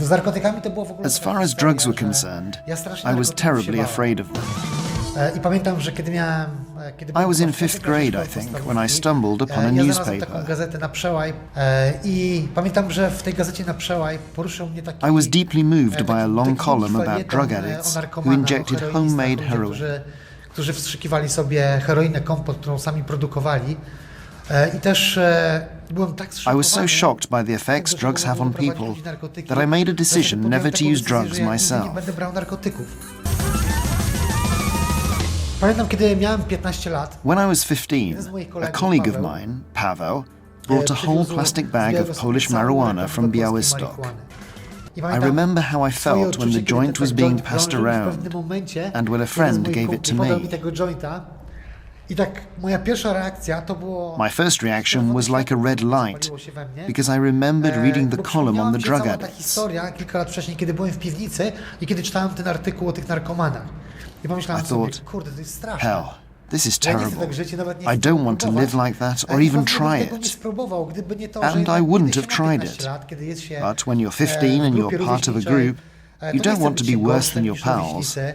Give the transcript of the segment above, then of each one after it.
Z narkotykami to było w ogóle As far taka as drugs were historia, że concerned, ja strasznie I was narkotyków terribly się bałem. afraid of them. I pamiętam, że kiedy I byłem was in w czwartej fifth klasie grade, I szkoły think, when I podstawówki, stumbled upon a ja znalazłem taką newspaper. gazetę na przełaj i pamiętam, że w tej gazecie na przełaj poruszył mnie taki I was deeply moved by a taki long column felieton about drug o addicts who narkomanach, injected o homemade heroinistach, heroin. ludzie, którzy wstrzykiwali sobie heroinę kompot, którą sami produkowali. I też byłem tak I was so shocked by the effects drugs have on people that I made a decision never to use drugs Nie myself. będę brał narkotyków. Pamiętam, kiedy miałem 15 lat. When I was 15, a colleague of mine, Paweł, brought a whole plastic bag of Polish marijuana from Białystok. I remember how I felt when the joint was being passed around and when a friend gave it to me. I tak moja pierwsza reakcja to było... My first reaction was like a red light, because I remembered reading the column on the drug ta addicts. historia kilka lat wcześniej, kiedy byłem w piwnicy i kiedy czytałem ten artykuł o tych narkomanach. I pomyślałem sobie, kurde, to jest straszne. Hell, this is Ja nie chcę terrible. tak żyć, nawet nie I chcę don't want to live like that or even try tego nie it. spróbował, gdyby nie to, And że I jednak wouldn't kiedy have się ma tried 15 it. lat, kiedy jest się, But when you're 15 and w you're grupie part of a rówieśniczej, group, to you nie don't chce want to być be worse gorszym than your niż pals. rówieśnicy.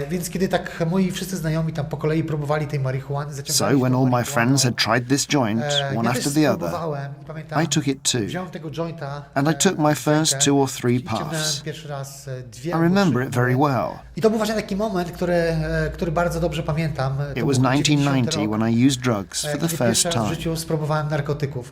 Więc kiedy tak moi wszyscy znajomi tam po kolei próbowali tej marihuany, So when all my friends had tried this joint, one ja też after the other, spróbowałem i pamiętam, I took it too. wziąłem tego jointa, And I took my first paczkę 2 or 3 i ciągnąłem puffs. pierwszy raz dwie I albo remember trzy it very próby. well. I to był właśnie taki moment, który bardzo dobrze pamiętam. To It was był 90 1990 rok, when I used drugs for the kiedy first pierwszy raz w time. życiu spróbowałem narkotyków.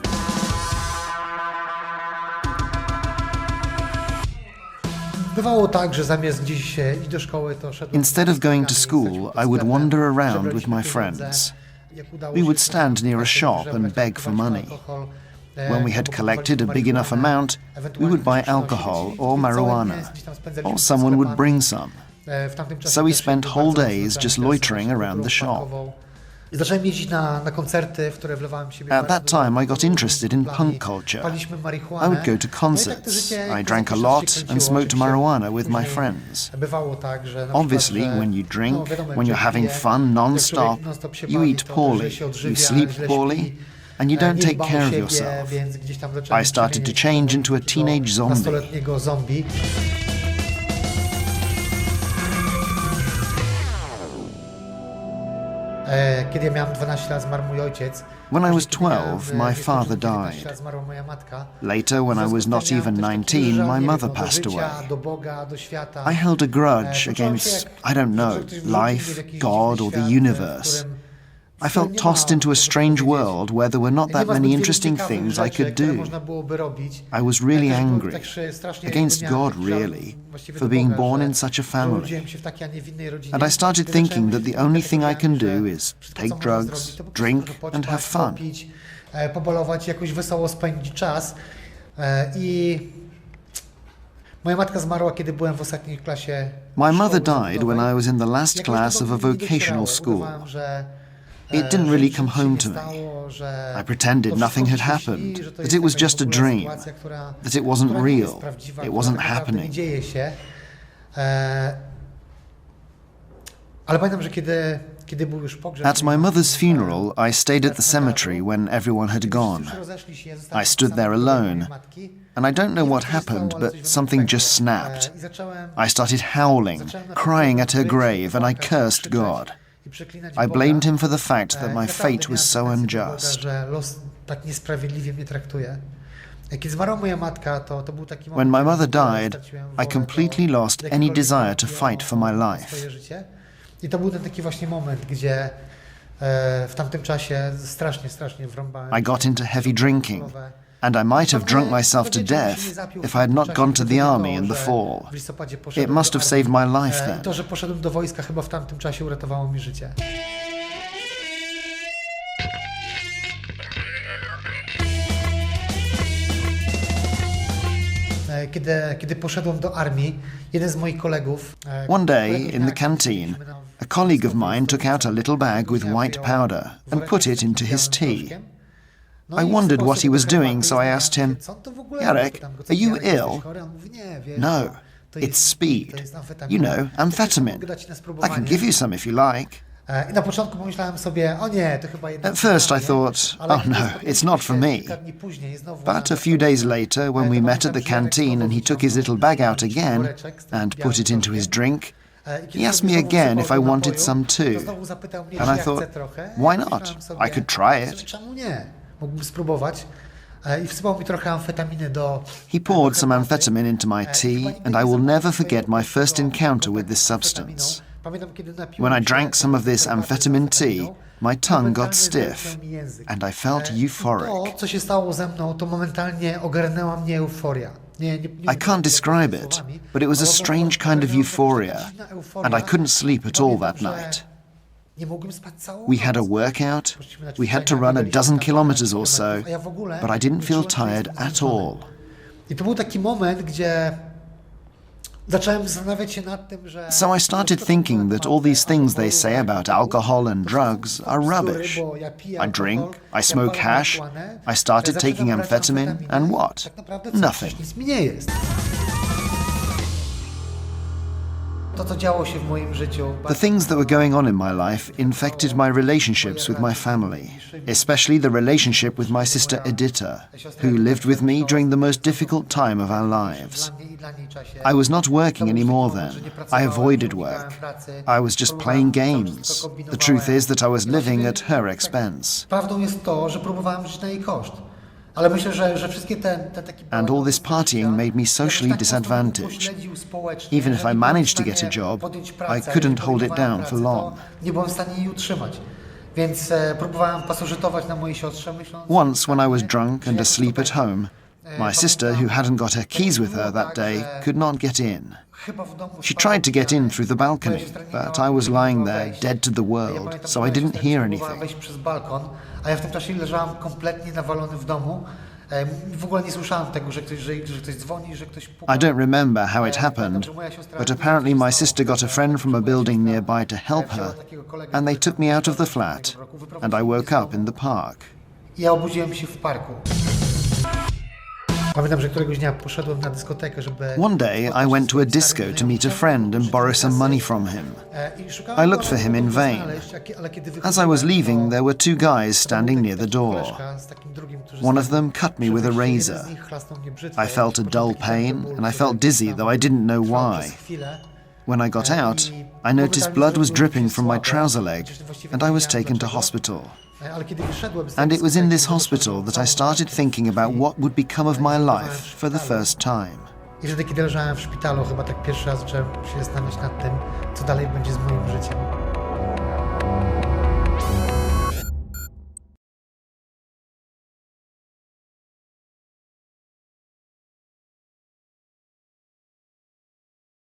Bywało tak, że zamiast gdzieś iść do szkoły, to szedłem... Instead of going to school, I would wander around with my friends. We would stand near a shop and beg for money. When we had collected a big enough amount, we would buy alcohol or marijuana, or someone would bring some. So we spent whole days just loitering around the shop. I zacząłem jeździć na koncerty, w które wlewałem siebie. At that time, I got interested in punk culture. Paliliśmy marihuanę. I would go to concerts. I drank a lot and smoked marijuana with my friends. Bywało tak, że Obviously, when you drink, when you're having fun non-stop, you eat poorly, you sleep poorly, and you don't take care of yourself. I started to change into a teenage zombie. Nastoletniego zombie. Kiedy ja miałem 12 lat, zmarł mój ojciec. When I was 12, my father died. Zmarła moja matka. Later, when I was not even 19, my mother passed away. Do Boga, do świata. I held a grudge against, I don't know, life, God, or the universe. I felt tossed into a strange world where there were not that many interesting things I could do. I was really angry, against God really, for being born in such a family. And I started thinking that the only thing I can do is take drugs, drink and have fun. Pobalować, jakoś wesoło spędzić czas. I moja matka zmarła, kiedy byłem w ostatniej klasie. My mother died when I was in the last class of a vocational school. It didn't really come home to me. I pretended nothing had happened, that it was just a dream, that it wasn't real, it wasn't happening. Ale pamiętam, że kiedy był już pogrzeb... At my mother's funeral, I stayed at the cemetery when everyone had gone. I stood there alone, and I don't know what happened, but something just snapped. I started howling, crying at her grave, and I cursed God. I blamed him for the fact that my fate was so unjust. When my mother died, I completely lost any desire to fight for my life. I to był ten taki właśnie moment, gdzie w tamtym czasie strasznie wrąbałem. I got into heavy drinking, and I might have drunk myself to death if I had not gone to the army in the fall. It must have saved my life then. To, że poszedłem do wojska, chyba w tamtym czasie uratowało mi życie. Kiedy poszedłem do armii, jeden z moich kolegów... One day, in the canteen, a colleague of mine took out a little bag with white powder and put it into his tea. I wondered what he was doing, so I asked him, "Jarek, are you ill?" "No, it's speed. You know, amphetamine. I can give you some if you like." I na początku pomyślałem sobie, o nie, to chyba jednak... At first I nie. thought, Ale oh kiedy no, spotkaliśmy it's not for się me. kilka dni później, znowu But na a few days later, when we met at the canteen and he took his little bag out wyciągnął again woreczek z tym and białym put it into his proszkiem. drink, I kiedy he asked sobie me znowu again wsypał if I do wanted napoju, some to too. znowu zapytał mnie, And czy I ja thought, chcę trochę. why I not? pomyślałem sobie, I could try it. Czemu nie? Mógłbym spróbować. I wsypał mi trochę amfetaminy do... He poured some amphetamine into my tea, and I will never forget my first encounter with this substance. When I drank some of this amphetamine tea, my tongue got stiff, and I felt To, euphoric. co się stało ze mną, to momentalnie ogarnęła mnie euforia. I can't describe it, but it was a strange kind of euphoria, and I couldn't sleep at all that night. We had a workout, we had to run a dozen kilometers or so, but I didn't feel tired at all. I to był taki moment, gdzie zacząłem zastanawiać się nad tym, że... So I started thinking that all these things they say about alcohol and drugs are rubbish. I drink, I smoke hash, I started taking amphetamine, and what? Nothing. Nic mi nie jest. To, co działo się w moim życiu... The things that were going on in my life infected my relationships with my family, especially the relationship with my sister Edita, who lived with me during the most difficult time of our lives. I was not working anymore then. I avoided work. I was just playing games. The truth is that I was living at her expense. Prawdą jest to, że próbowałem żyć na jej koszt. Ale myślę, że wszystkie te takie... And all this partying made me socially disadvantaged. Even if I managed to get a job, I couldn't hold it down for long. Nie byłem w stanie jej utrzymać. Więc próbowałem pasożytować na mojej siostrze, myśląc... Once, when I was drunk and asleep at home, my sister, who hadn't got her keys with her that day, could not get in. She tried to get in through the balcony, but I was lying there, dead to the world, so I didn't hear anything. Wejść przez balkon, a ja w tym czasie leżałem kompletnie nawalony w domu. W ogóle nie słyszałem tego, że ktoś dzwoni, że ktoś puka. I don't remember how it happened, but apparently my sister got a friend from a building nearby to help her, and they took me out of the flat, and I woke up in the park. Ja obudziłem się w parku. Pamiętam, że któregoś dnia poszedłem na dyskotekę, żeby... One day I went to a disco to meet a friend and borrow some money from him. I looked for him in vain. As I was leaving, there were two guys standing near the door. One of them cut me with a razor. I felt a dull pain, and I felt dizzy, though I didn't know why. When I got out, I noticed blood was dripping from my trouser leg, and I was taken to hospital. And it was in this hospital that I started thinking about what would become of my life for the first time. I wtedy, kiedy leżałem w szpitalu, chyba tak pierwszy raz zacząłem się zastanawiać nad tym, co dalej będzie z moim życiem.